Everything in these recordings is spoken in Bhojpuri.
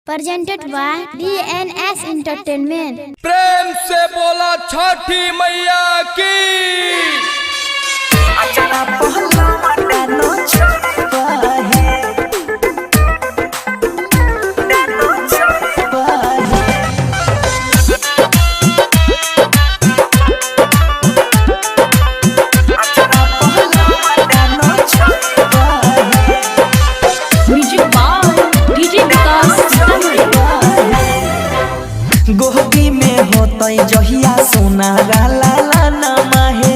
presented by DNS Entertainment। प्रेम से बोला छठी मैया की। गोहबी में होता जहिया सोना गाला ला नमाहे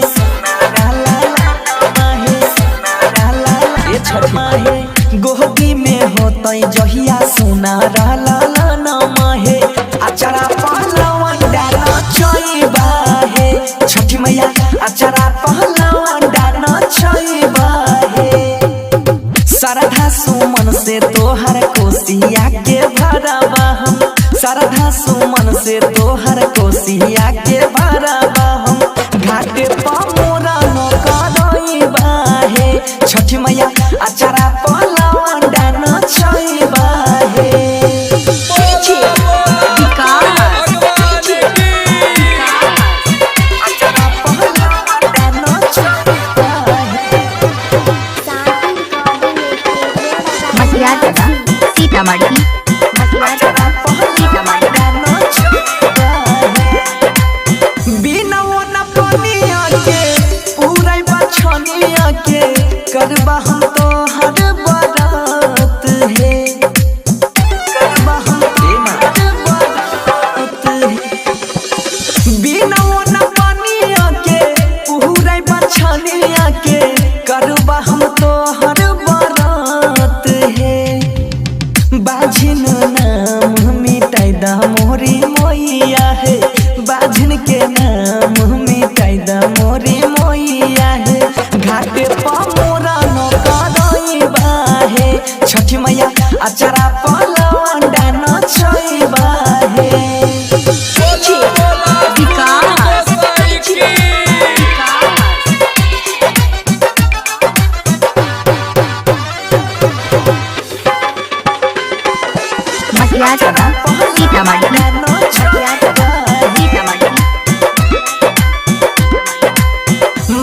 गोहबी में होता जहिया सोना गाला ला नमाहे अचारा पहलवान डाना चईबा है छठी मैया अचारा पहलवान डाना चईबा है सरधा सुमन से तोहर कोसिया के भरवा हम सरधा सुमन से तोहर कोसिया के भरवा हम घाटे पमोरा न करइबा है छठी मैया अचारा पहलवान डाना चईबा है सीतामढ़ी करबा हम तो हर बारात है करबा हम हर बारात है बिना न पानिया के पूरा बछनिया के करबा हम तो हर बारात है बाझिन नाम मिटाई दा मोरी मोइया है बाझिन के नाम मिटाई दा मोरी मोइया है घाटे पमोरा न करइबा है छठी मैया अचारा पहलवान डाना चईबा है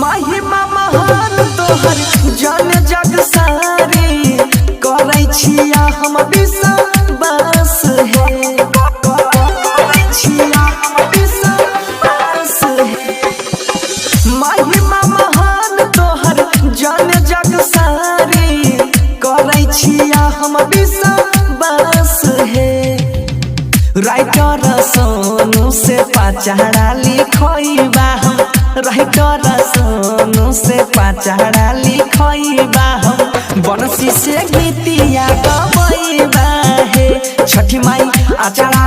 महिमा महान तोहर जन जग सारी करै छिया हम विश्वास है करै छिया हम विश्वास है महिमा महान तोहर जन जग सारी करै छिया हम विश्वास है राइटर सोनू से पाचारा लिखइबा हम राइटर सोनू से पाचारा लिखइबा हम बनसी से गीतिया गबइबा है छठी माई अचारा